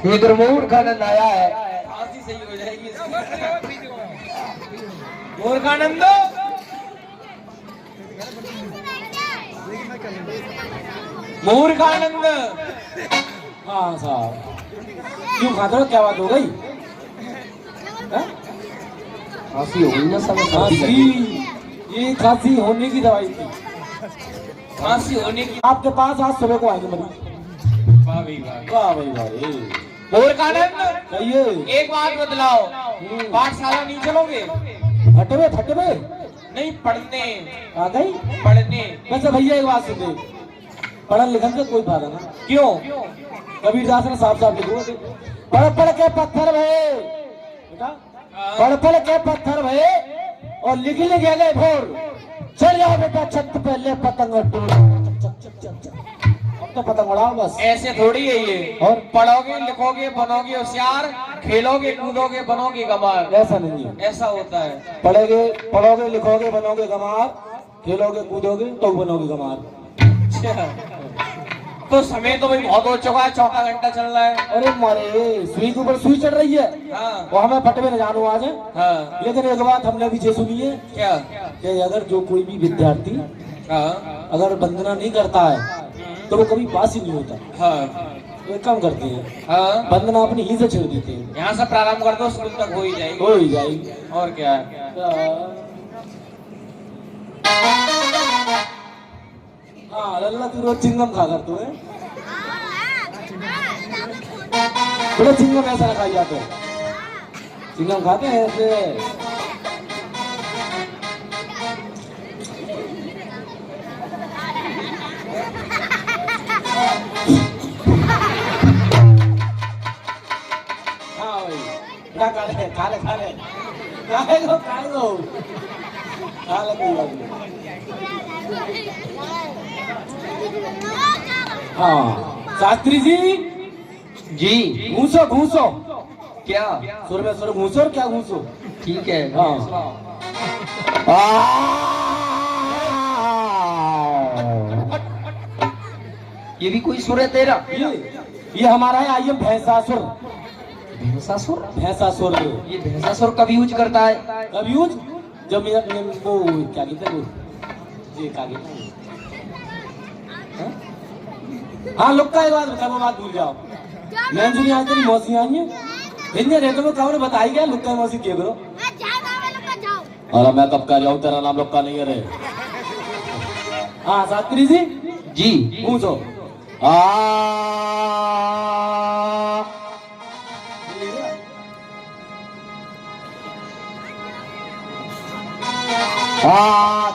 एक मूर्खानंद आया है, फांसी सही हो जाएगी। मूर्खानंद मूर्खानंद। हाँ साहब, क्यों खाते हो? क्या बात हो गई? फांसी हो गई ना सब। खांसी, ये खांसी होने की दवाई थी। फांसी होने की। आपके पास आज सुबह को आएंगे मरीज। वाह भाई वाह, वाह भाई वाह। मूर्खानंद कहिए। एक बात बतलाओ, पाठशाला नहीं चलोगे? हटवे फटवे नहीं, पढ़ने आ गई। पढ़ने। वैसे भैया एक बात सुन, पढ़न लिखन से कोई फायदा ना। क्यों? कबीरदास ने साफ साफ लिखो, पढ़ पढ़ के पत्थर भये बेटा, पढ़ पढ़ के पत्थर भये और लिख लिख गए भोर। चल जाओ बेटा छत पे ले पतंग टूट। चक चक चक चक, अब तो पतंग उड़ाओ बस। ऐसे थोड़ी है ये। और पढ़ोगे लिखोगे बनोगे होशियार, खेलोगे कूदोगे बनोगे गंवार। ऐसा नहीं है, ऐसा होता है। पढ़ोगे लिखोगे बनोगे गंवार, खेलोगे कूदोगे तो बनोगे गंवार। तो समय तो भाई बहुत हो चुका है, 4 घंटा चल रहा है। अरे मारे सुई के ऊपर सुई चढ़ रही है। हाँ। वो हमें फटवे न जानू आज है। हाँ। लेकिन एक बात हमने भी ये सुनी है क्या? कि अगर जो कोई भी विद्यार्थी हाँ। अगर वंदना नहीं करता है तो वो कभी पास ही नहीं होता। हाँ। तो एक काम करते हैं, हाँ। वंदना अपनी ही से छोड़ देते हैं। यहाँ से प्रारंभ कर दो, स्कूल तक हो ही जाएगी। हो ही जाएगी। और क्या है? हाँ लल्ला तू रोज चिंगम खा कर तू है बड़े चिंगम ऐसा खाई जाते हैं, चिंगम खाते हैं ऐसे। हाँ भाई क्या खा ले खा ले खा ले खा लो खा लो खा ले कोई बात नहीं। हाँ शास्त्री जी जी। घूसो घूसो। क्या? सुर में सुर घूसो और क्या घूसो। ठीक है। हाँ। ये भी कोई सुर है तेरा? ये हमारा है आइए भैंसासुर। भैंसासुर? भैंसासुर ये भैंसासुर कब यूज करता है? कब यूज? जब मेरा वो क्या कहते हैं ये क्या कहते हैं। हाँ लोग का एक बात बता, वो बात भूल जाओ। मैं जो यहाँ तेरी मौसी आई है हिंदी रेटो में काम ने बताई क्या लुक्का मौसी के करो। अरे मैं कब का जाऊँ, तेरा नाम लुक्का नहीं है रे। हाँ शास्त्री जी जी। पूछो।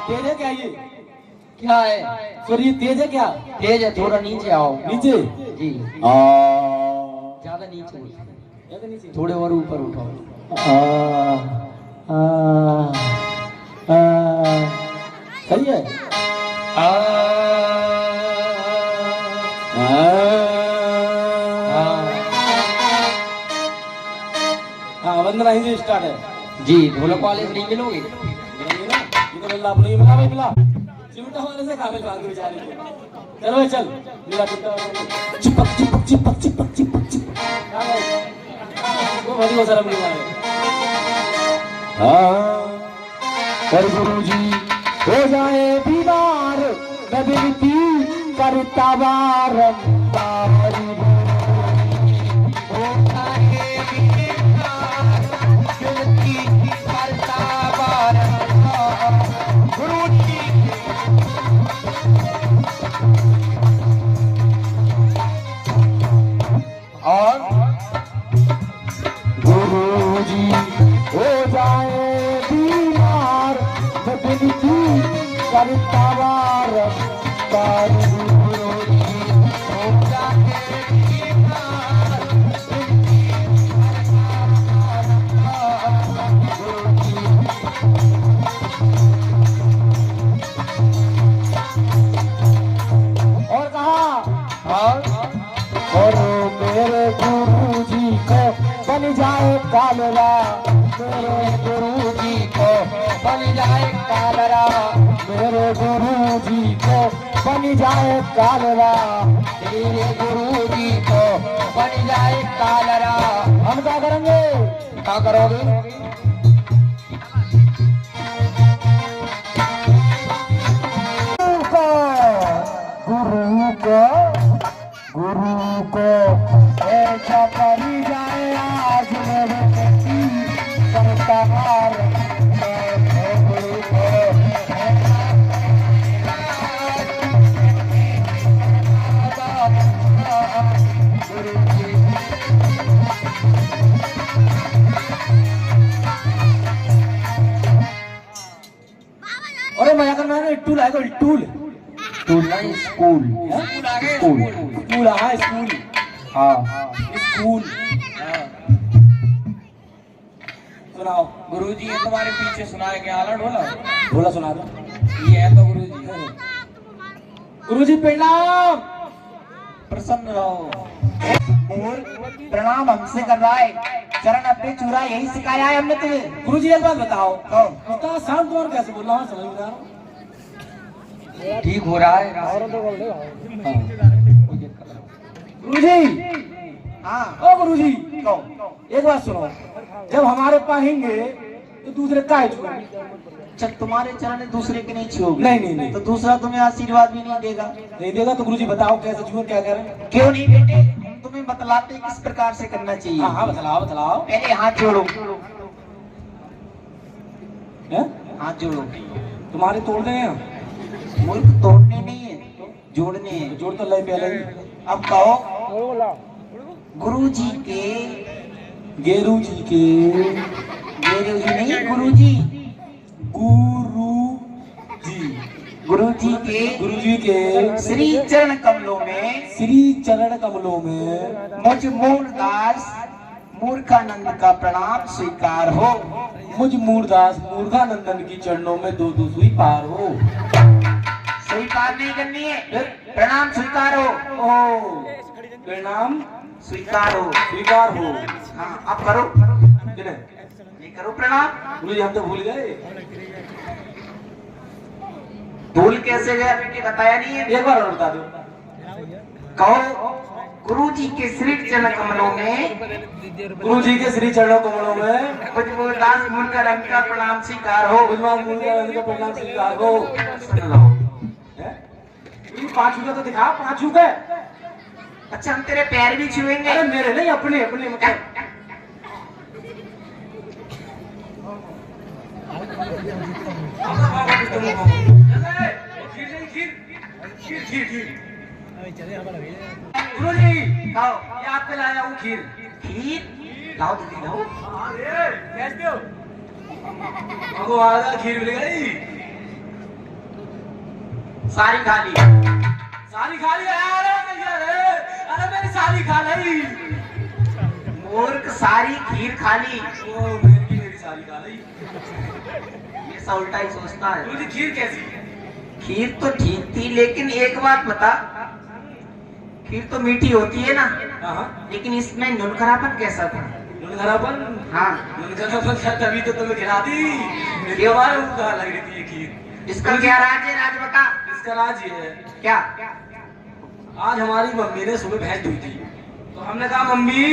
तेज है क्या ये? क्या है? सर ये तेज है क्या? तेज है, थोड़ा नीचे आओ। नीचे? जी। ज्यादा नीचे, ज्यादा नीचे, थोड़े और ऊपर उठाओ। सही है। हाँ वंदना ही स्टार्ट है जी। ढोलक वाले से नहीं मिलोगे? मिला अपनी मिला भाई मिला चिमटा वाले से काबिल बात बेचारे। चलो भाई चल मिला चिमटा। चिपक चिपक चिपक चिपक चिपक चिपक। वो बड़ी वो शर्म नहीं आए। हाँ पर गुरुजी हो जाए बीमार मैं विनती करता बारंबार। और गुरुजी हो जाए बीमार मैं विनती करता बारंबार। गुरुजी हो जाए बीमार और कहा। और मेरे गुरुजी को बन जाए कालरा, मेरे गुरुजी को बन जाए कालरा, मेरे गुरुजी को बन जाए कालरा, तेरे गुरुजी को बन जाए कालरा। हम क्या करेंगे? क्या करोगे? गुरु को ऐसा करी जाए आज मेरे संस्कार गुरु को अरे मजा करना है टूल आएगा टूल स्कूल नहीं स्कूल। स्कूल आ गए, स्कूल। स्कूल हाँ स्कूल हाँ स्कूल सुनाओ गुरुजी ये तुम्हारे पीछे सुनाए क्या आला ढोला? ढोला सुना दो ये है तो गुरुजी। गुरुजी प्रणाम प्रसन्न रहो। प्रणाम हमसे कर रहा है, चरण अपने चूरा यही सिखाया है हमने तुम्हें। गुरुजी एक बात बताओ इतना शांत और कैसे बोल रहा हूँ समझ में आ रहा ठीक हो रहा है। गुरुजी हाँ ओ गुरुजी एक बात सुनो जब हमारे पाएंगे तो दूसरे काहे छुएंगे? चल तुम्हारे चरण दूसरे के नहीं छुओगे। नहीं तो दूसरा तुम्हें आशीर्वाद भी नहीं देगा। नहीं देगा तो गुरुजी बताओ कैसे छुए क्या करें? क्यों नहीं बेटे, हम तुम्हें बतलाते किस प्रकार से करना चाहिए। हाँ हाँ बतलाओ पहले हाथ जोड़ो। हैं? हाथ जोड़ो। तुम्हारे तोड़ दें यहाँ? मुल्क तोड़ने नहीं है, जोड़ने हैं। जोड़ तो लाई पहले ही अब कहो गुरु जी के गेरू जी के गेरू जी नहीं गुरु जी गुरु गुरु जी के श्री चरण कमलों में श्री चरण कमलों में मुझ मूर्दास मूर्खानंद का प्रणाम स्वीकार हो। मुझ मूर्दास मूर्खानंदन की चरणों में दो दो सुई पार हो। स्वीकार नहीं करनी है, प्रणाम स्वीकार हो। ओ प्रणाम स्वीकार हो। स्वीकार हो। हाँ अब करो, ये करो प्रणाम। गुरुजी हम तो भूल गए। भूल कैसे गया बेटे, बताया नहीं है। एक बार और बता दो। कहो गुरु जी के श्री चरण कमलों में गुरु जी के श्री चरणों कमलों में मुझ मूर्दास मूर्खानंद का प्रणाम स्वीकार हो। मूर्खानंद का प्रणाम स्वीकार हो। सुन लो। पांच का तो दिखा पांच का। अच्छा हम तेरे पैर भी छुएंगे। अरे मेरे नहीं अपने अपने मतलब गुरुजी खाओ। ये आपके लाया हूँ खीर। खीर लाओ दीदी लाओ। हमको आधा खीर मिल गई। सारी खा ली। सारी खा ली। अरे मेरी सारी खा ली। मूर्ख सारी खीर खा ली। ओ मेरी सारी खा ली। ये सब उल्टा ही सोचता है। गुरुजी खीर कैसी है? खीर तो ठीक थी, लेकिन एक बात बता, खीर तो मीठी होती है ना, हाँ लेकिन इसमें नुनखरापन कैसा था? नुनखरापन? हाँ नुनखरापन तभी तो तुम्हें खिला दी। मेरी बार कहाँ लग रही थी ये खीर। इसका क्या राज है, राज बता। इसका राज ये है क्या? आज हमारी मम्मी ने सुबह भैंस धोई थी, तो हमने कहा मम्मी,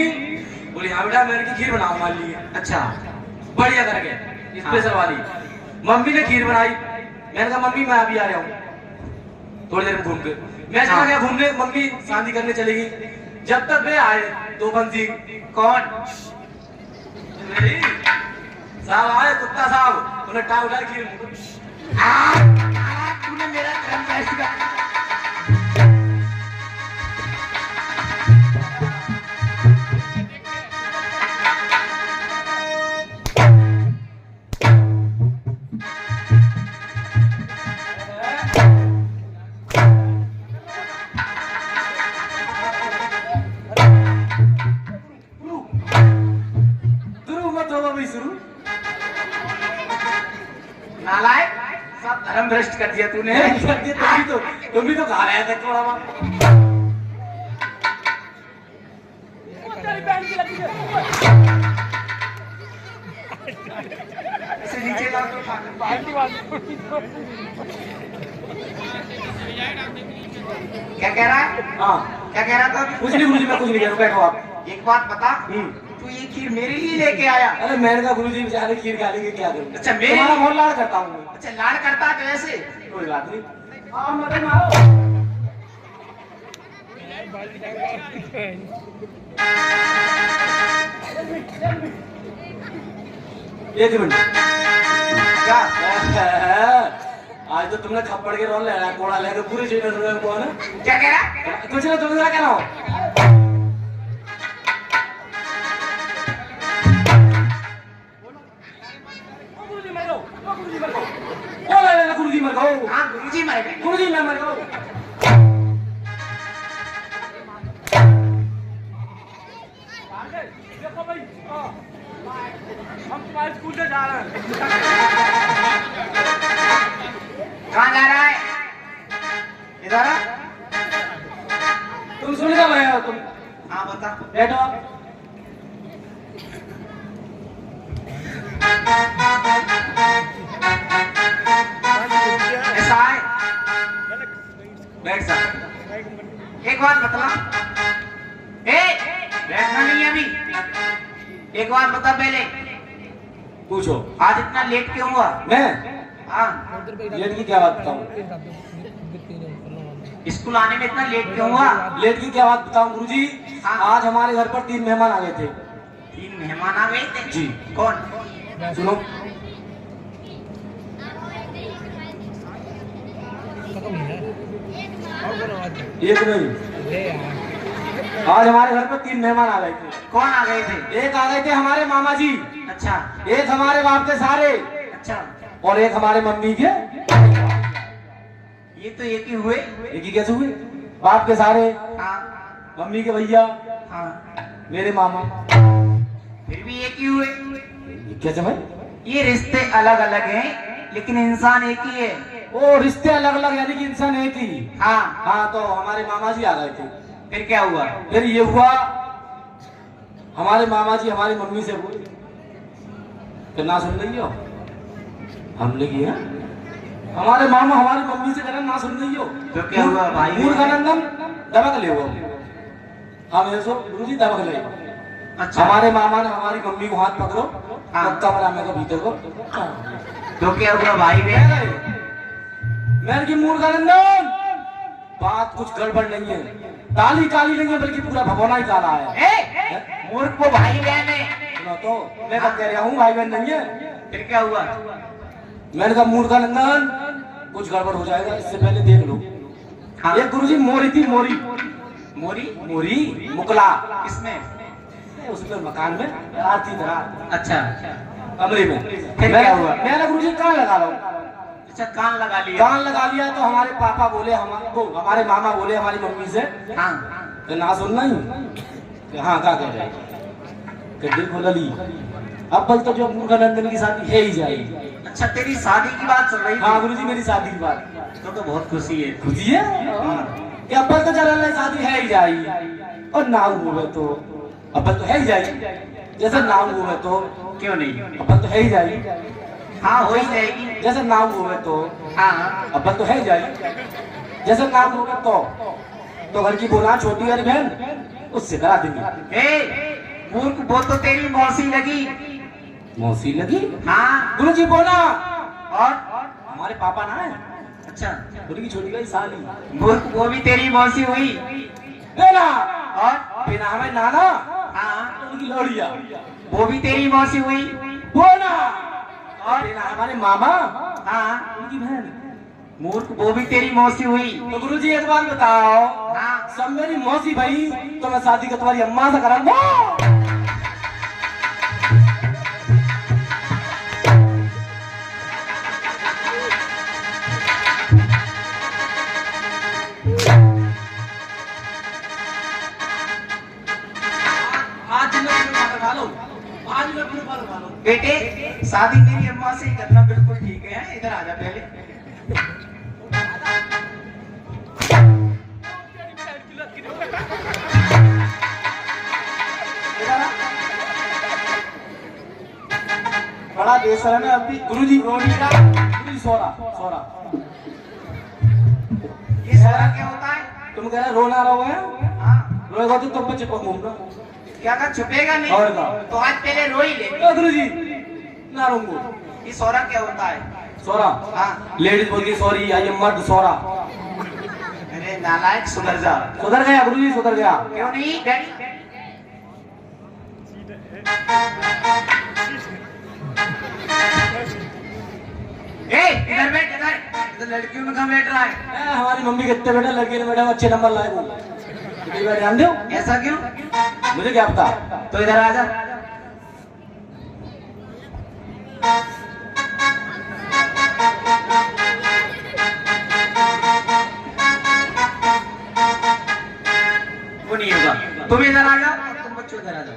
बोली हाँ बेटा मैंने की खीर बनाओ मान ली। अच्छा बढ़िया करके स्पेशल वाली। मम्मी ने खीर बनाई, मैंने कहा मम्मी मैं अभी आ रहा हूँ थोड़ी देर में घूम के। मैं चला गया घूमने, मम्मी शादी करने चली गई। जब तक वे आए दो बंसी। कौन? साहब आए, कुत्ता साहब, उन्हें टांग उठा खीर। तूने मेरा धर्म कैसे किया? नालायक, सब धर्म भ्रष्ट कर दिया तूने। तुम भी तो खा रहे थे थोड़ा बहुत। इसे नीचे लाओ तो खा लो। क्या कह रहा है? हाँ क्या कह रहा था? कुछ नहीं गुरुजी, मैं कुछ नहीं कह रहा हूँ, बैठो आप। एक बात बता, तू ये खीर मेरे लिए लेके आया? अरे मैंने कहा गुरुजी बेचारे खीर खा लेंगे, क्या करूं? अच्छा, मेरे तुम्हारा बहुत लाड़ करता हूँ मैं। अच्छा, लाड़ करता है तो ऐसे? कोई बात नहीं, आओ मत मारो। एक मिनट, क्या? आज तो तुमने थप्पड़ के रोल लेना, कोड़ा लेकर पूरे चीज में कौन है? क्या कह रहा? कुछ ना, तुम जरा क्या हो? गुरुजी मर गो। हाँ, गुरुजी मर गए। गुरुजी मैं मर गो। हम तुम्हारे स्कूल से जा रहे हैं। कहाँ जा रहा है? इधर आ। तुम सुन कब रहे हो तुम? हाँ बता। बैठो। ऐसा है, बैठ सकते। एक बात बता, बैठना नहीं है अभी। एक बात बता पहले, पूछो। आज इतना लेट क्यों हुआ? मैं हाँ, लेट की क्या बात बताऊं? स्कूल आने में इतना लेट क्यों हुआ? लेट की क्या बात बताऊं गुरुजी? हाँ। आज हमारे घर पर 3 मेहमान आ गए थे। 3 मेहमान आ गए थे? जी। कौन? सुनो, एक नहीं, आज हमारे घर पर 3 मेहमान आ गए थे। कौन आ गए थे? एक आ गए थे हमारे मामा जी, अच्छा एक हमारे बाप के सारे, अच्छा, और एक हमारे मम्मी के। ये तो एक ही हुए। एक ही कैसे हुए? बाप के सारे, हाँ मम्मी के भैया, हाँ, मेरे मामा, फिर भी एक ही हुए। ये कैसे भाई? ये रिश्ते अलग अलग हैं, लेकिन इंसान एक ही है। ओ, रिश्ते अलग अलग यानी कि इंसान एक ही। हाँ, हाँ, तो हमारे मामा जी आ गए थे। फिर क्या हुआ? फिर ये हुआ, हमारे मामा जी हमारी मम्मी से बोले, फिर ना सुन रही हो? हम लगी है हमारे मामा हमारी मम्मी से करें, ना सुन रही हो? तो क्या हुआ भाई? मूर्खानंदन दबक ले वो। हम ऐसो गुरुजी दबक ले। अच्छा, हमारे मामा ने हमारी मम्मी को हाथ पकड़ो, हाँ। और कमरा में को भीतर को। तो क्या हुआ भाई बहन? मैं की मूर्खानंदन, बात कुछ गड़बड़ नहीं है, काली काली नहीं है, बल्कि पूरा भगवाना ही काला है। मूर्ख वो भाई बहन है। सुनो तो, मैं कब कह रहा हूँ भाई बहन नहीं है। फिर क्या हुआ? मैंने कहा मूर्खानंदन कुछ गड़बड़ हो जाएगा, इससे पहले देख लो। हाँ। एक गुरुजी मोरी थी, मोरी मोरी? मोरी मुकला, किसमें? उसमें मकान में रात थी, रात अच्छा, कमरे में। फिर क्या हुआ? मैंने गुरुजी कान लगा लो। अच्छा, कान लगा लिया। कान लगा लिया तो हमारे पापा बोले, हमारे मामा बोले हमारी मम्मी से, हाँ कि ना सुनना ही कि हाँ क्या कह रहे, कि देखो लली, अब बल तो जो मूर्खानंदन की शादी है ही जाएगी। अच्छा, तेरी शादी की बात चल रही थी? हाँ गुरुजी, मेरी शादी की बात। तो बहुत खुशी है। खुशी है कि अब्बल तो चल शादी है ही जाएगी, और नाम हुए तो अब्बल तो है ही जाएगी, जैसे नाम हुए तो क्यों नहीं? अब्बल तो है ही जाएगी, हाँ हो ही जाएगी। जैसे नाम हुए तो हाँ, अब्बल तो है ही जाएगी, जैसे नाम हुए तो घर की बोला छोटी वाली बहन उससे करा देंगे। मूर्ख, वो तो तेरी मौसी लगी। मौसी लगी? हाँ। गुरुजी बोला, और हमारे पापा ना है, अच्छा, उनकी छोटी वाली साली। मूर्ख, वो भी तेरी मौसी हुई। बेना, और बिना हमें नाना, हाँ, उनकी लौड़िया, वो भी तेरी मौसी हुई। बोना, और बिना हमारे मामा, हाँ, उनकी बहन। मूर्ख, वो भी तेरी मौसी हुई। तो गुरुजी एक बात बताओ, हाँ, सब मेरी मौसी भाई, तो मैं शादी का तुम्हारी अम्मा से कराऊंगा। बेटे, शादी मेरी अम्मा से ही करना बिल्कुल ठीक है। इधर आजा पहले। बड़ा बेशरम है अभी गुरुजी। रोनी का गुरुजी सोरा सोरा, ये सारा क्या होता है? तुम कह रहे रोना रो है? हाँ, रोएगा तो तुम बच्चे पकूंगा। क्या का छुपेगा नहीं? और का? तो आज पहले रो ही ले। गुरुजी ना रोऊंगा। ये सौरा क्या होता है? सोरा हाँ। लेडीज बोलती है सॉरी, आई एम मर्द सोरा। अरे नालायक, सुधर जा। सुधर गया गुरुजी, सुधर गया। क्यों नहीं डैडी? इधर बैठ, इधर इधर लड़कियों में कहाँ बैठ रहा है? हमारी मम्मी कितने बेटा लड़की ने मैडम अच्छे नंबर लाए वो ध्यान दो। ऐसा क्यों? मुझे क्या पता। तो इधर आ जा। वो नहीं होगा। तुम इधर आ जाओ, तुम बच्चों इधर आ जाओ।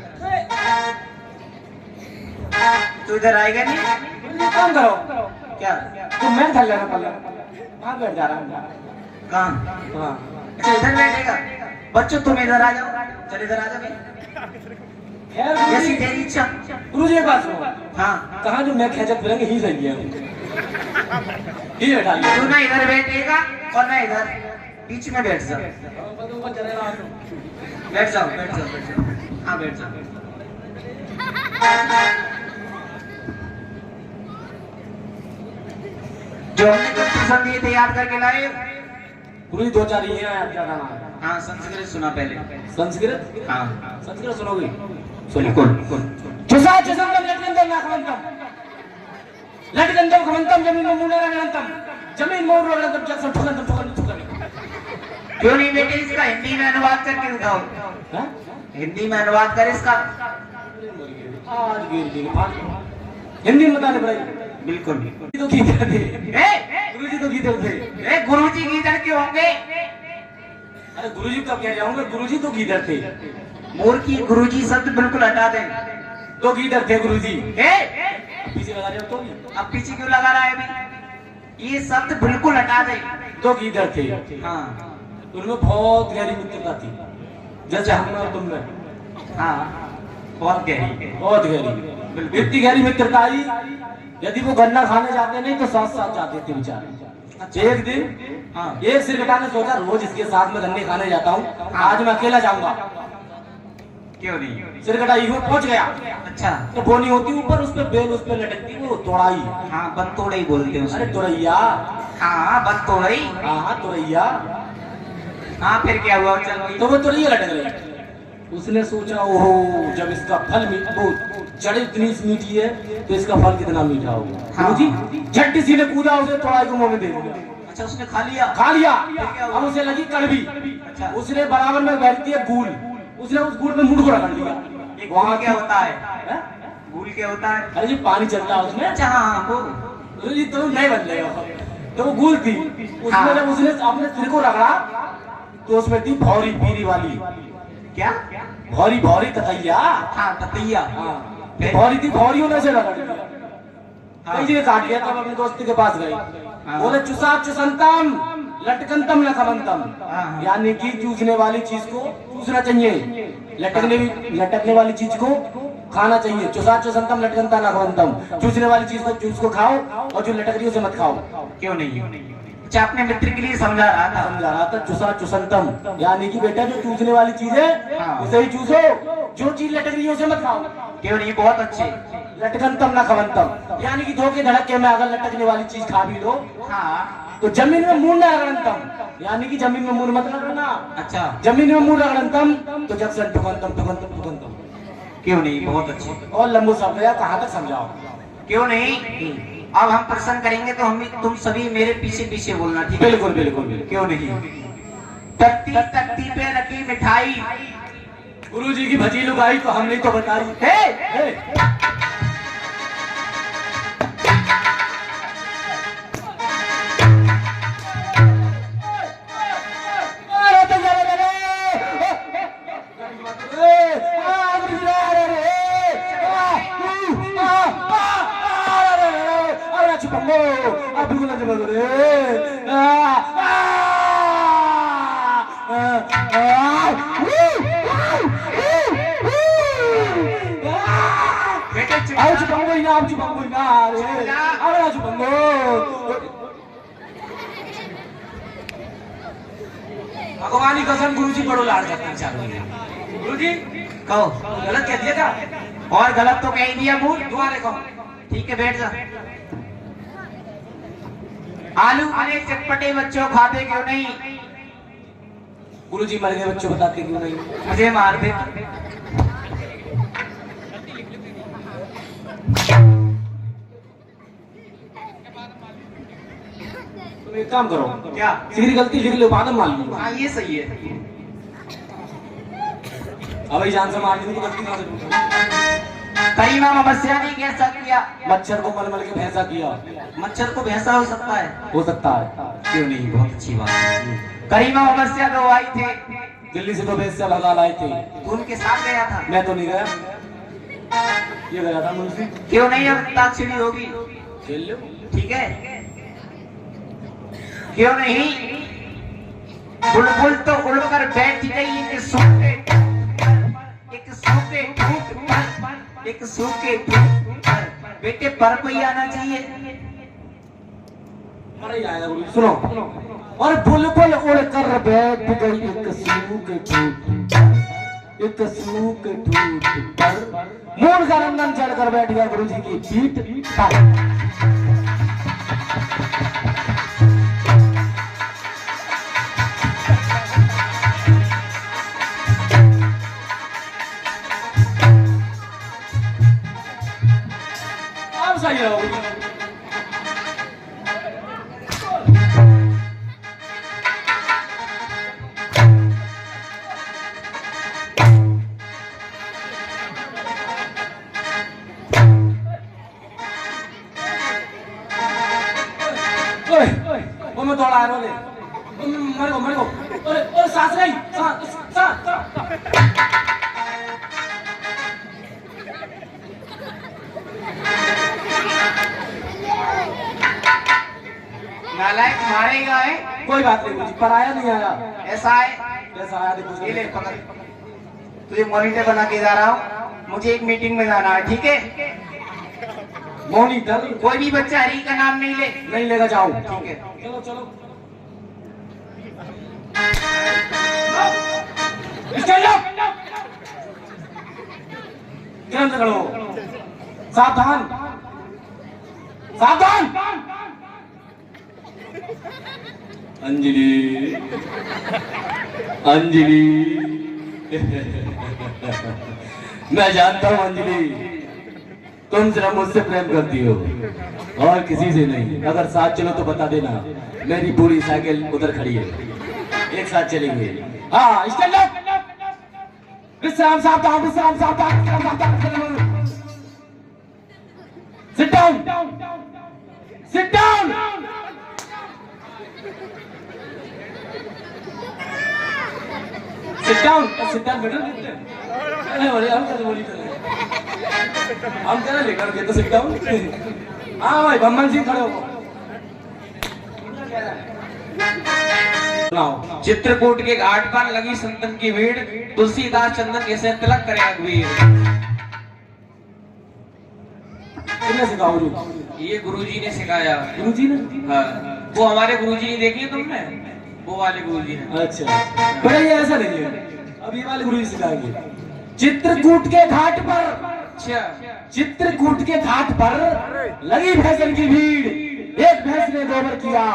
तू इधर आएगा नहीं? काम करो। क्या? तुम मैं थक लेना पहले। कहाँ बैठ जा रहा हूँ? कहाँ? हाँ। अच्छा इधर बैठेगा। बच्चों तुम इधर आ जाओ। चल इधर आ जाओ। जैसी तेरी इच्छा। गुरुजी एक बात सुनो। हाँ। कहाँ जो मैं खेचत फिरेंगे ही सही है। ही बैठा लिया। तू ना इधर बैठेगा और ना इधर, बीच में बैठ जा। बैठ जाओ, बैठ जाओ, बैठ जाओ। हाँ बैठ जाओ। जो हमने कंपटीशन दिए थे याद करके लाए? गुरुजी दो चार ही हैं, ज्यादा ना। हाँ संस्कृत सुना पहले। संस्कृत? हाँ संस्कृत सुनोगे? सुनिए कौन? चुसा चुसंतम लटकंतम नाखमंतम लटकंतम खमंतम जमीन में मुंडा रगड़ंतम जमीन में रगड़ंतम जक्सन ठुकंतम ठुकंतम ठुकंतम। क्यों नहीं बेटे इसका हिंदी में अनुवाद करके दिखाओ। हाँ? हिंदी में अनुवाद कर इसका। आज गिर गई हिंदी में बताने पड़ेगी। बिल्कुल। तो गीदड़ थे। ए गुरुजी तो गीदड़ थे। गुरुजी गीदड़ क्यों होंगे? अरे गुरुजी कब कह जाऊंगा, गुरुजी तो गीदड़ थे। मूर्खी, गुरुजी शब्द बिल्कुल हटा दें। तो गीदड़ थे गुरुजी। पीछे लगा रहे हो तो अब पीछे क्यों लगा रहा है अभी? ये शब्द बिल्कुल हटा दे। तो गीदड़ थे। हाँ उनमें बहुत गहरी मित्रता थी, जैसे हम और तुम में। हाँ बहुत गहरी, बहुत गहरी, इतनी गहरी मित्रता आई, यदि वो गन्ना खाने जाते नहीं तो साथ साथ जाते थे बेचारे। एक दिन हाँ एक सिरकटा ने सोचा रोज इसके साथ में गन्ने खाने जाता हूँ, आज मैं अकेला जाऊंगा। क्यों नहीं? सिरकटा यूं पहुंच गया। अच्छा तो बोनी होती ऊपर, उस पे बेल उस पे लटकती, वो तोड़ाई। हाँ बनतोड़ई बोलते हैं अरे उसको। तोड़ैया। हाँ बनतोड़ई। हाँ तोड़ैया। हाँ फिर क्या हुआ? चल वही। तो वो तोड़ैया लटक रही। उसने सोचा ओहो जब इसका फल वो जड़ इतनी मीठी है तो इसका फल कितना मीठा होगा। हाँ। गुरुजी झट सी ने कूदा, उसे तोड़ाई को मुंह में दे दिया। अच्छा उसने खा लिया? खा लिया। क्या हुआ? अब उसे लगी कड़वी। अच्छा। उसने बराबर में बैठती है गूल, उसने उस गूल में मुंह को रगड़ लिया। ये वहाँ क्या होता है? हैं? भूल क्या होता है? अरे जी पानी चलता है उसमें। अच्छा हाँ वो। गुरुजी तो नहीं बन लेगा। तो वो गूल थी, उसमें हाँ। जब उसने अपने सिर को रगड़ा तो उसमें थी भौरी पीरी वाली। क्या? भौरी भौरी ततैया। हाँ ततैया। भौरी थी, भौरियों ने से रगड़ दिया। हाँ। कई जगह काट दिया। तब अपने दोस्त के पास गई, हाँ। बोले चुसा चुसंतम लटकंतम न खमंतम, हाँ। यानी कि चूसने वाली चीज को चूसना चाहिए, लटकने वाली चीज को खाना चाहिए। चुसा चुसंतम लटकंता न खमंतम, चूसने वाली चीज को खाओ और जो लटक रही है उसे मत खाओ। क्यों नहीं? अच्छा अपने मित्र के लिए समझा रहा था। समझा रहा था चुसा चुसंतम, यानी कि बेटा जो चूसने वाली चीज है हाँ। उसे ही चूसो, जो चीज लटक रही है उसे मत खाओ। क्यों नहीं? बहुत अच्छे। लटकंतम न खमंतम, यानी कि धोखे धड़के में अगर लटकने वाली चीज खा भी लो हाँ तो जमीन में मुंह न रगड़ंतम, यानी कि जमीन में मुंह मत रगड़ना। अच्छा जमीन में मुंह रगड़ंतम तो जक्सन ठुकंतम ठुकंतम ठुकंतम। क्यों नहीं? बहुत अच्छे। और लंबू शब्द है, कहाँ तक समझाओ? क्यों नहीं? अब हम प्रश्न करेंगे तो हम तुम सभी मेरे पीछे पीछे बोलना, ठीक है? बिल्कुल बिल्कुल बिल्कुल। क्यों नहीं? तख्ती तख्ती पे रखी मिठाई, गुरुजी की भजी लुगाई तो हमने तो बताई। भगवान की कसम गुरुजी बड़ो लाड़ जाता है चारों गुरुजी कहो गलत कह दिया क्या और गलत तो कह ही दिया मुंह। तुम्हारे कहो ठीक है बैठ जा। आलू अनेक चटपटे बच्चों खाते क्यों नहीं? गुरुजी मर गए बच्चों बताते क्यों नहीं? मुझे मार दे। तुम एक काम करो क्या? सीधी गलती लिख लो बाद में मान लो। हाँ ये सही है। अब जान से मार दी तो गलती कहां से पूछो? करीमा मबस्या ने कैसा किया? मच्छर को मल मल के भैंसा किया। मच्छर को भैंसा हो सकता है? हो सकता है क्यों नहीं, बहुत अच्छी बात है। करीमा मबस्या तो आई थे दिल्ली से तो भैंसा भगा लाए थे। तू उनके साथ गया था? मैं तो नहीं गया, ये गया था मुझसे। क्यों नहीं? अब ताक्षिणी होगी, खेल लो ठीक है। क्यों नहीं? बुलबुल तो उड़कर बैठ गई एक सूखे बेटे पर कोई आना चाहिए। अरे आएगा गुरु सुनो। और बुलबुल उड़कर बैठ गई एक सूखे ठूठ पर, मूल का रंगन चढ़कर बैठ गया गुरु जी की पीठ पर। अब सही है गुरु जी। वो मैं दौड़ा आ रहा हूँ मर गो और सांस नहीं सांस नालायक मारेगा है। कोई बात नहीं, पर आया नहीं आया। ऐसा है, ऐसा आया देखो ये ले पकड़। तुझे मॉनिटर बना के जा रहा हूँ, मुझे एक मीटिंग में जाना है, ठीक है। मॉनिटर कोई भी बच्चा हरी का नाम नहीं ले। नहीं लेगा, जाओ ठीक है। चलो चलो ध्यान से खड़ो, सावधान सावधान। अंजलि अंजलि मैं जानता हूँ अंजलि, तुम सिर्फ मुझसे प्रेम करती हो और किसी से नहीं। अगर साथ चलो तो बता देना, मेरी पूरी साइकिल उधर खड़ी है, एक साथ चलेंगे। हाँ स्टैंड अप, विश्राम सावधान, विश्राम सावधान, विश्राम सावधान। Sit down, sit down. Sit down, sit down बेटा। अरे बोले हम कैसे बोली हम क्या लेकर के तो सिट डाउन। हाँ भाई बम्मन सिंह खड़े हो। चित्रकूट के घाट पर लगी संतन की भीड़, तुलसीदास चंदन कैसे तिलक करे अकबीर। किसने सिखाया गुरु? ये गुरुजी ने सिखाया। गुरुजी ने? हाँ, वो हमारे गुरुजी ने देखी है तुमने, वो वाले गुरुजी ने। अच्छा बड़ा ये ऐसा नहीं है, अब ये वाले गुरुजी सिखाएंगे। चित्रकूट के घाट पर, अच्छा चित्रकूट के घाट पर लगी भैंसन की भीड़, एक भैंस ने गोबर किया,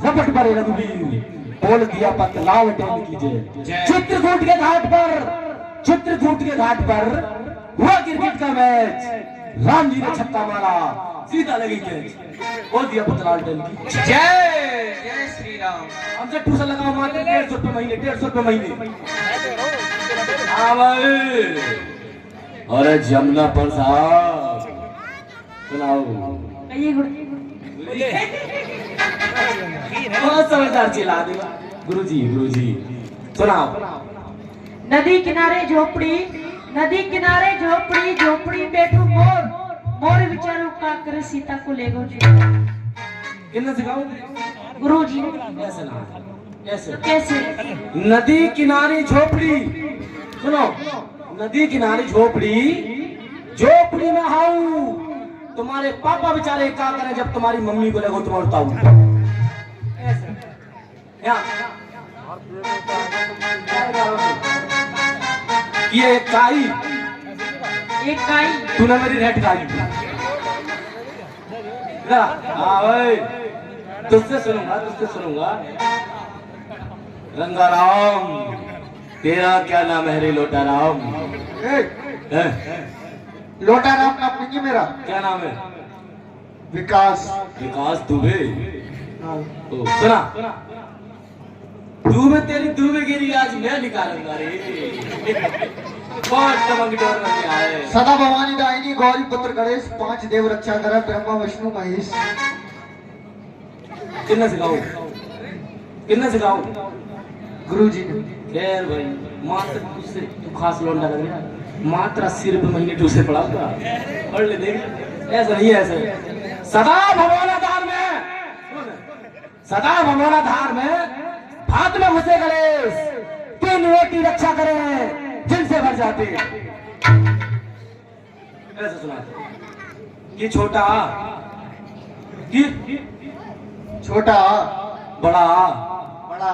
रपट पड़े रघुवीर, बोल दिया पतलाव टेन की जय। चित्रकूट के घाट पर, चित्रकूट के घाट पर हुआ क्रिकेट का मैच, राम जी ने छक्का मारा, सीधा लगी कैच, बोल दिया पतलाव टेन की जय। जय श्री राम। हमसे ट्यूशन लगाओ मारते 150 रुपए महीने, 150 रुपए महीने। हाँ भाई, अरे जमुना पर साहब सुनाओ। बहुत समझदार चिल्ला देगा गुरुजी, गुरुजी सुनाओ। नदी किनारे झोपड़ी, नदी किनारे झोपड़ी, झोपड़ी बैठो मोर, मोर विचारों का कर सीता को ले गो। किन्ने सिखाओ? गुरुजी। ऐसे ना, ऐसे कैसे? नदी किनारे झोपड़ी, सुनो, नदी किनारे झोपड़ी, झोपड़ी में हाउ, तुम्हारे पापा बेचारे क्या करें जब तुम्हारी मम्मी को लगो तुम उड़ता हूं। ये काई एक काई तूने मेरी रेड काई भाई तुझसे सुनूंगा रंगाराम तेरा क्या नाम है रे लोटाराम लोटा नाम नाम नहीं है मेरा, क्या नाम है विकास। विकास दुबे ओ, सुना तू में तेरी दुबे गिरी आज मैं निकालूंगा रे बहुत टमक डोर में क्या है सदा भवानी दायिनी गौरी पुत्र गणेश, 5 देव रक्षा कर ब्रह्मा विष्णु महेश। कितना सिखाऊं गुरुजी ने। खैर भाई मात्र उससे तू खास लौंडा लग रहा है, मात्र 80 रुपए महीने टूसे पड़ा हुआ पढ़ ले देख। ऐसा नहीं है, ऐसे सदा भगवानाधार में हाथ में घुसे गणेश 3 रोटी रक्षा करे जिनसे भर जाते। ऐसे सुना कि छोटा छोटा बड़ा बड़ा,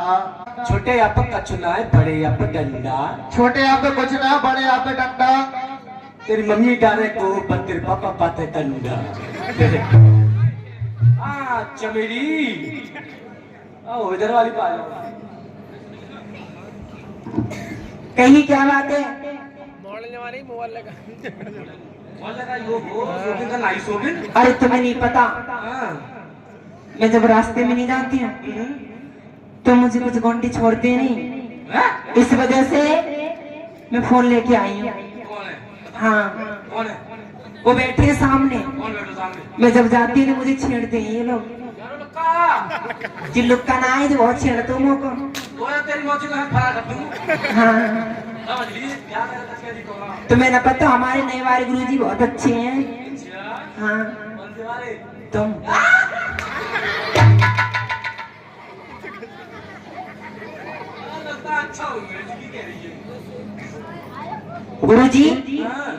छोटे यहाँ पर कचुना है, बड़े यहाँ पर डंडा। छोटे यहाँ पे कुछ ना, बड़े यहाँ पे डंडा। तेरी मम्मी डाले को पर तेरे पापा पाते कंडा। चमेली ओ इधर वाली पा कहीं क्या बात है? मोबाइल लगा यो शोभिन का नाई शोभिन। अरे तुम्हें नहीं पता, हाँ। मैं जब रास्ते में नहीं जाती हूँ तो मुझे कुछ घंटे छोड़ते नहीं, इस वजह से मैं फोन लेके आई हूँ। कौन है? हाँ कौन है? वो बैठे हैं सामने, कौन बैठो सामने? मैं जब जाती हूँ तो मुझे छेड़ते हैं ये लोग। चिल्लुक का ना है जो बहुत छेड़ते हो मुझको। तेरी मौसी को हाथ फरा कर दूं। हाँ समझ ली क्या तेरी को। तुम्हें ना पता हमारे नए वाले गुरुजी बहुत अच्छे हैं। अच्छा हाँ कौन से वाले? तुम अच्छा हो गया जी कह रही है। गुरुजी हाँ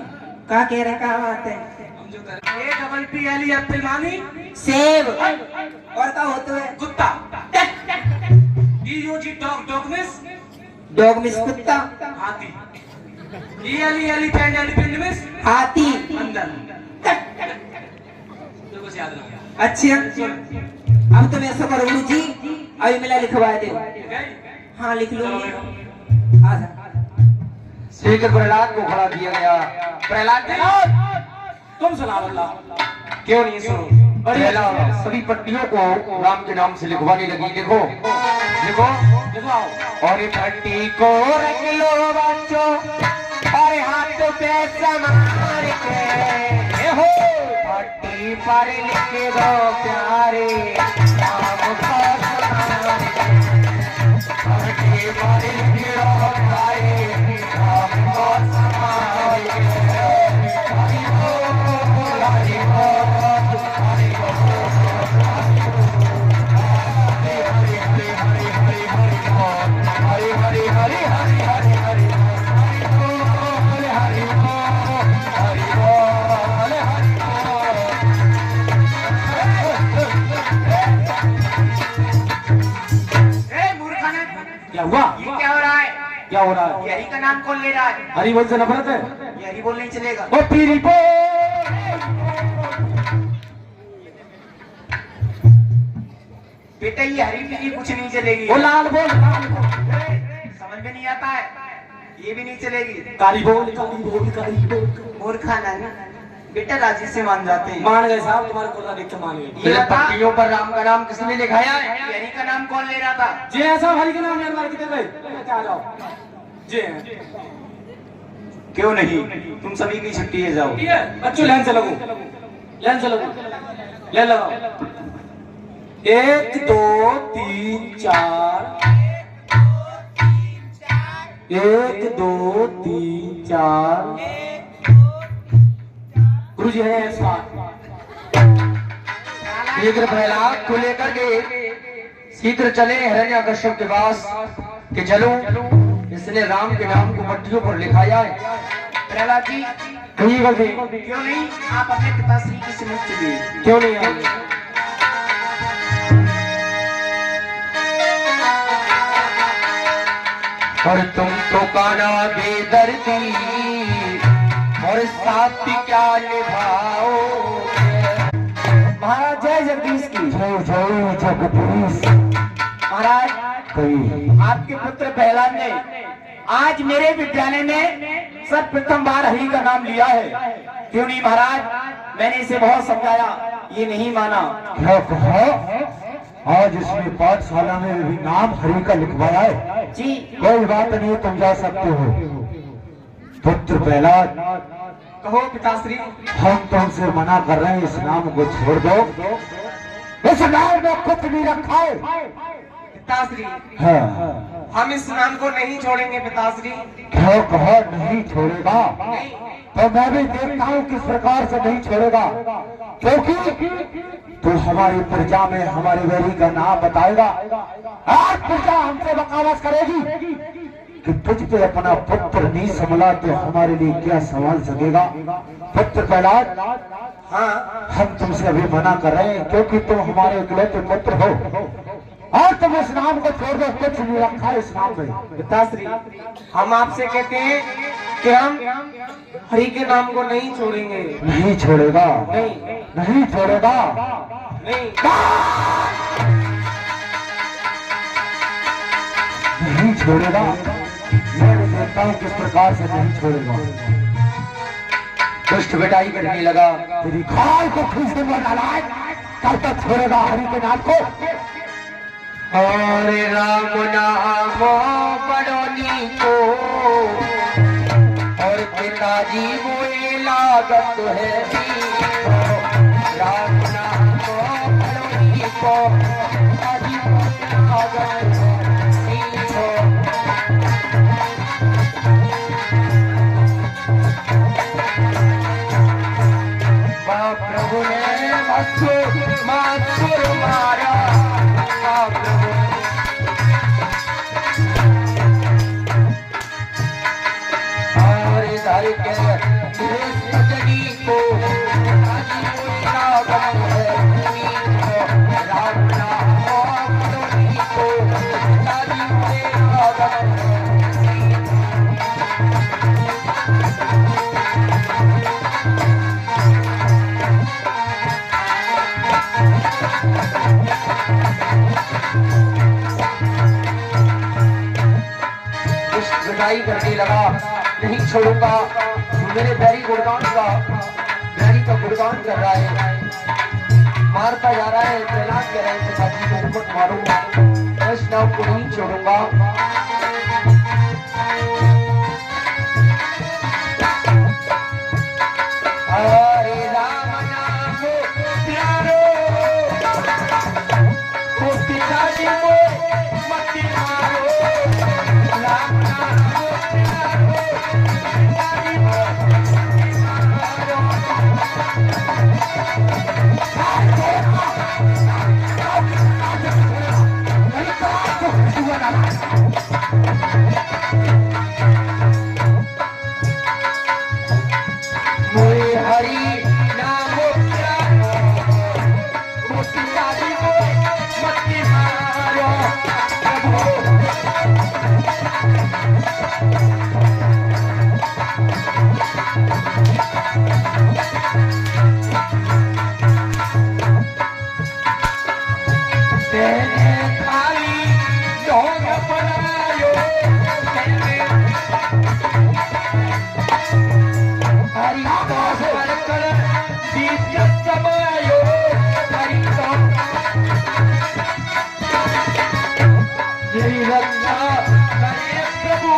क्या कह रहे, क्या बात है? हम जो कर A double P L E Apple मानी सेब और क्या होता है? कुत्ता D you G dog miss dog miss कुत्ता, हाथी E L elephant elephant miss हाथी। अंदर तो कुछ याद ना अच्छा अब तुम ऐसा करो गुरुजी, अभी मेला लिखवा दो। ठीक है हाँ लिख लो। आजा। श्रीकर प्रहलाद को खड़ा किया गया। प्रहलाद तुम सुना अल्लाह क्यों नहीं सुनो? पहला सभी पट्टियों को राम के नाम से लिखवाने लगी। लिखो लिखो लिखवाओ। और पट्टी को रख लो बच्चों और हाथ पे संभाल के हो, पट्टी पर लिख दो प्यारे नाम को संभाल के, पट्टी पर लिख दो प्यारे नाम को संभाल के। हरि बोल हरि बोल हरि हरि हरि हरि हरि हरि हरि हरि बोल हरि क्या हुआ? ये क्या हो रहा है? क्या हो रहा है? ये हरि का नाम कौन ले रहा है? हरी बोल से नफरत है? ये हरि बोल नहीं चलेगा। ओ पीरी बोल बेटा ये हरी पीली कुछ नहीं चलेगी। ओ लाल बोल समझ में नहीं आता है, ये भी नहीं चलेगी। काली बोल काली बोल काली बोल। मूर्खा ना बेटा राजी से मान जाते हैं। मान गए साहब, तुम्हारे को देख के मान गए। ये बता पट्टियों पर राम का नाम किसने लिखाया है? ये हरि का नाम कौन ले रहा था? जी ऐसा हरी के नाम यार मार के दे भाई क्या जाओ जी क्यों नहीं, तुम सभी की छुट्टी है, जाओ। ठीक है बच्चों लाइन से लगो, लाइन से लगो, ले लगाओ 1 2 3 4 1 2 3 4 गुरुजी है इस बात। शीघ्र प्रहलाद को लेकर के शीघ्र चले हिरण्याकश्यप के पास कि चलो इसने राम के नाम को पट्टियों पर लिखाया है। प्रहलाद जी कहीं गलती क्यों नहीं आप अपने पिताश्री की समझ चलिए। क्यों नहीं आएंगे? और तुम तो काना बेदर्दी और साथ क्या निभाओगे। महाराज जय जगदीश की जय जय जगदीश। महाराज आपके पुत्र प्रहलाद ने आज मेरे विद्यालय में सर्वप्रथम बार हरि का नाम लिया है। क्यों नहीं महाराज, मैंने इसे बहुत समझाया, ये नहीं माना। क्या कहा? आज इसने पाठशाला में भी नाम हरि का लिखवाया है। जी कोई बात नहीं, तुम जा सकते हो। पुत्र प्रहलाद, कहो पिताश्री। हम तुमसे मना कर रहे हैं, इस नाम को छोड़ दो। इस नाम में कुछ नहीं रखा है। पिताश्री, हाँ। हम इस नाम को नहीं छोड़ेंगे पिताश्री। क्यों कहा नहीं छोड़ेगा? तो मैं भी देखता हूँ किस प्रकार से नहीं छोड़ेगा, क्योंकि तो हमारी प्रजा में हमारे वैरी का नाम बताएगा। आज प्रजा हमसे बकावत करेगी कि तुझ पे अपना पुत्र नहीं संभला तो हमारे लिए क्या संभाल सकेगा। पुत्र प्रहलाद, हाँ, हम तुमसे अभी मना कर रहे हैं, क्योंकि तुम हमारे इकलौते पुत्र हो और तुम इस नाम को छोड़ दो। कुछ नहीं रखा है इस नाम में। पिताश्री, हम आपसे कहते हैं कि हम हरि के नाम को नहीं छोड़ेंगे। नहीं छोड़ेगा? नहीं, नहीं छोड़ेगा? नहीं। नहीं छोड़ेगा? मैं भी देखता हूँ किस प्रकार से नहीं छोड़ेगा। दुष्ट बेटाई करने लगा, तेरी खाल को खींचने में डाला है, कब तक छोड़ेगा हरि के नाम को? और राम नाम बड़ोनी को और पिताजी वो लागत है। राम नाम बड़ोनी को पिताजी वो लागत है। प्रभु ने माथुर मारा, प्रभु और इधर के सजनी को लागत है। राम नाम बड़ोनी को पिताजी वो लागत है। लड़ाई करने लगा, नहीं छोड़ूंगा। मेरे बैरी गुणगान का बैरी का गुणगान कर रहा है, मारता जा रहा है। प्रहलाद कह रहे हैं पिताजी को मत मारूंगा, इस नाम को नहीं छोड़ूंगा। हरे राम नाम प्यारो, वो पिताजी को मत मारो। राम नाम मोरे हरि नाम प्यारो, वो पिताजी को मत मारो। रक्षा करे प्रभु,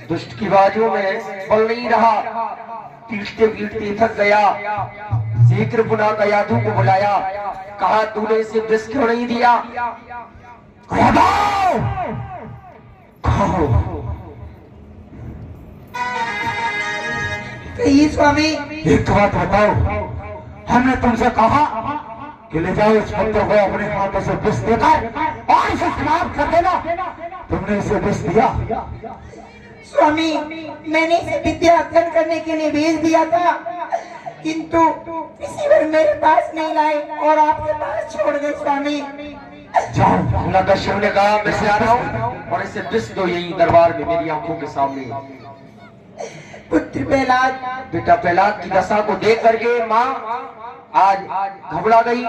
दुष्ट की बाजू में बल नहीं रहा, पीटते पीटते थक गया। शीघ्र पुनः कयाधु को बुलाया, कहा तूने इसे विष क्यों नहीं दिया? कहिए स्वामी। एक बात बताओ, हमने तुमसे कहा कि ले जाओ इस पुत्र को अपने हाथों से विष देकर और इसे समाप्त कर देना, तुमने इसे विष दिया। स्वामी, मैंने इसे विद्या अध्ययन करने के लिए भेज दिया था, किंतु इसी बार मेरे पास नहीं लाए और आपके पास छोड़ गए स्वामी। जाओ, नगर ने कहा मैं से आ रहा हूँ और इसे विष दो यही दरबार में मेरी आंखों के सामने। पुत्र प्रहलाद, बेटा प्रहलाद की दशा को देख करके माँ आज घबरा गई।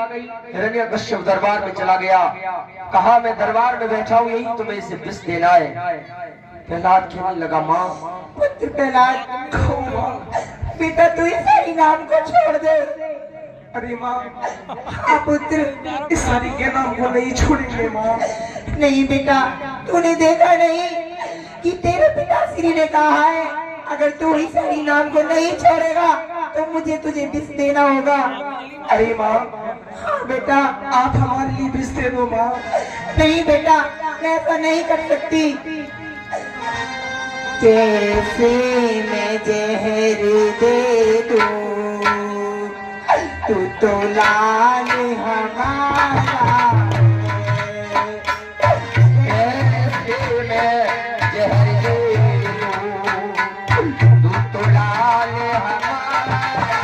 हिरण्यकश्यप दरबार में चला गया, कहा मैं दरबार में बैठा हूँ, यही तुम्हें इसे विष देना है। प्रहलाद कहने लगा माँ। पुत्र प्रहलाद, बेटा तू इस हरि नाम को छोड़ दे। अरे माँ, हाँ पुत्र, इस हरि के नाम को नहीं छोड़ेंगे माँ। नहीं बेटा, तूने देखा नहीं कि तेरे पिताश्री ने कहा है अगर तू इस हरि नाम को नहीं छोड़ेगा तो मुझे तुझे विष देना होगा। अरे माँ, हाँ बेटा, आप हमारे लिए विष दे दो माँ। नहीं बेटा, मैं ऐसा नहीं कर सकती। कैसे मैं जहर दे दूं, तू तो लाल हमारा है। कैसे मैं जहर दे दूं, तू तो लाल हमारा है।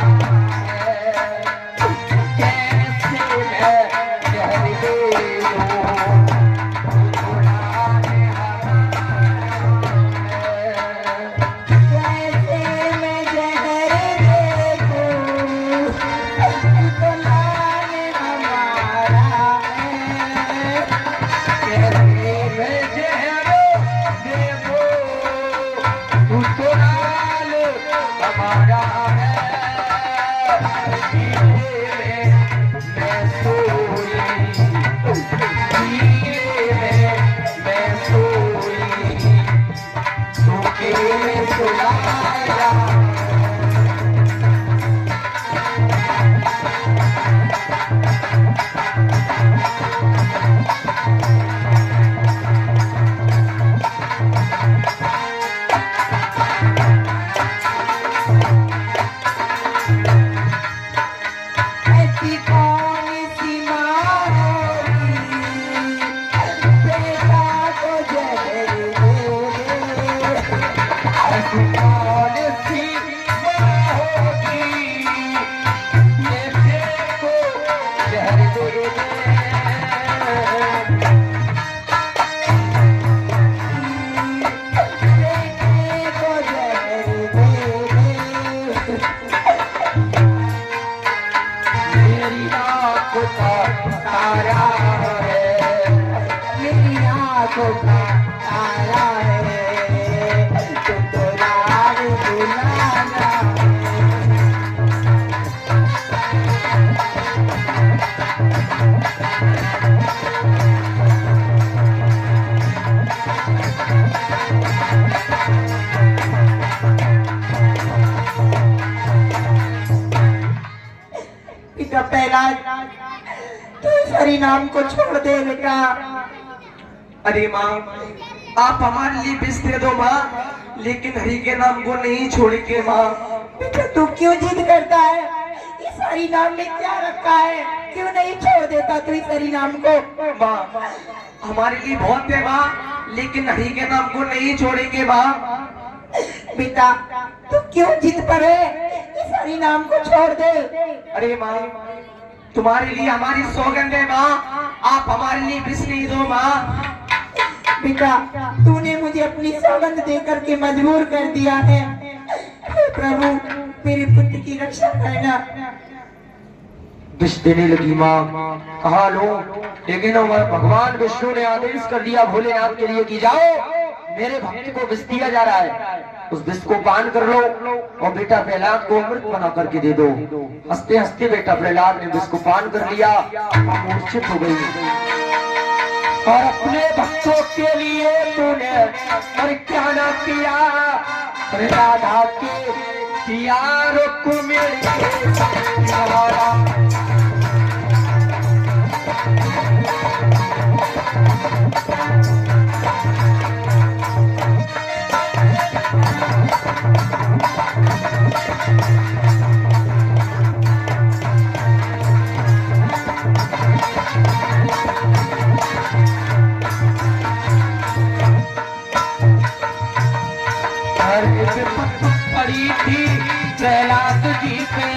कैसे मैं जहर दे दूं, तू तो लाल कैसे मैं जहर दे दूं, तू तो लाल हमारा है। कैसे मैं जहर दे दूं, तू तो लाल हमारा है। मैं सोई, मैं सोई, सोके में सुलाया। ऐसी कौन सी माँ होगी, बेटा को जहर दे। ऐसी कौन सी माँ होगी, बेटे को जहर दे दे। बेटे को जहर दे। मेरी आँखों का तारा है, मेरी आँखों का तारा है, तू तो लाल दुलारा है। पिता प्रहलाद, तू इस हरि नाम को छोड़ दे बेटा। अरे माँ, आप हमारे लिए विष दे दो माँ, लेकिन हरि के नाम को नहीं छोड़ेंगे माँ। बेटा तू क्यों जिद करता है? इस हरि नाम में क्या रखा है? क्यों नहीं छोड़ देता तू इस हरि नाम को? माँ, हमारे लिए बहुत है माँ, लेकिन हरि के नाम को नहीं छोड़ेंगे माँ। बेटा तू क्यों जिद पर है? इस हरि नाम को छोड़ दे। अरे माँ, तुम्हारे लिए हमारी सौगंध है माँ, आप हमारे लिए विष नहीं दो माँ। बेटा तूने मुझे अपनी सौगंध देकर के मजबूर कर दिया है। हे प्रभु मेरे पुत्र की रक्षा करना। विष देने लगी माँ, कहा लो, लेकिन हमारे भगवान विष्णु ने आदेश कर दिया भोलेनाथ के लिए कि जाओ, मेरे भक्त को विष दिया जा रहा है, उस विष को पान कर लो और बेटा प्रहलाद को अमृत बना करके दे दो। हंसते हंसते बेटा प्रहलाद ने विष को पान कर लिया, मूर्छित हो गई। और अपने भक्तों के लिए तूने पर क्या ना किया, प्रहलाद के यारों को मिल पड़ी थी प्रहलाद जी पे,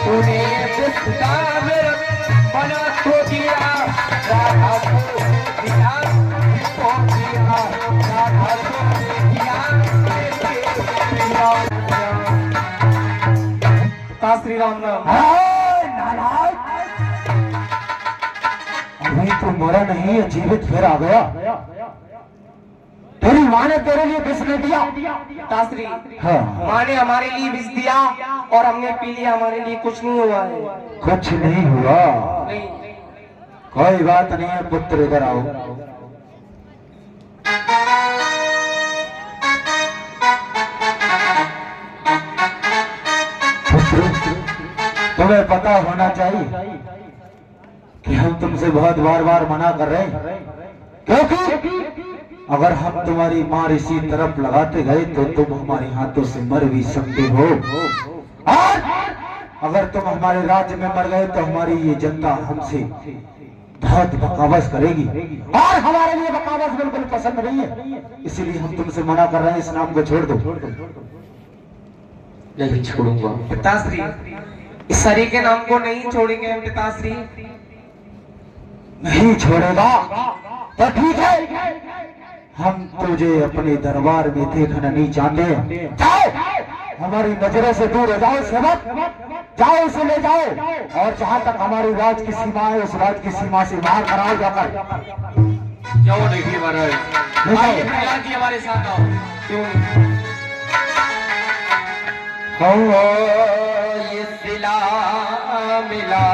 तूने बना तो दिया, राधा को दिया तो दिया, राधा को दिया श्री राम राम। अभी तो मरा नहीं, जीवित फिर आ गया। तेरी माँ ने तेरे लिए विष नहीं दिया? ताश्री, हाँ। माँ ने हमारे लिए विष दिया और हमने पी लिया, हमारे लिए कुछ नहीं हुआ है। कुछ नहीं हुआ? नहीं। कोई बात नहीं है पुत्र, इधर आओ। पुत्र, तुम्हें पता होना चाहिए कि हम तुमसे बहुत बार बार मना कर रहे हैं, क्योंकि अगर हम तुम्हारी मार इसी तरफ लगाते गए तो तुम हमारे हाथों से मर भी सकते हो, और अगर तुम हमारे राज्य में मर गए तो हमारी ये जनता हमसे बहुत बकावस करेगी, और हमारे लिए बकावस बिल्कुल पसंद नहीं है। इसीलिए हम तुमसे मना कर रहे हैं, इस नाम को छोड़ दो। नहीं छोड़ूंगा पिताश्री, इस हरि के नाम को नहीं छोड़ेंगे हम पिताश्री। नहीं छोड़ेगा तो ठीक है, हम तुझे अपने दरबार में देखना नहीं चाहते। जाओ, हमारी नजरों से दूर हो जाओ सेवक, जाओ उसे ले जाओ, और जहाँ तक हमारी राज की सीमा है उस राज की सीमा से बाहर कराओ जाकर। जाओ देखिए महाराज, आइए प्रहलाद जी हमारे साथ आओ। ये सिला मिला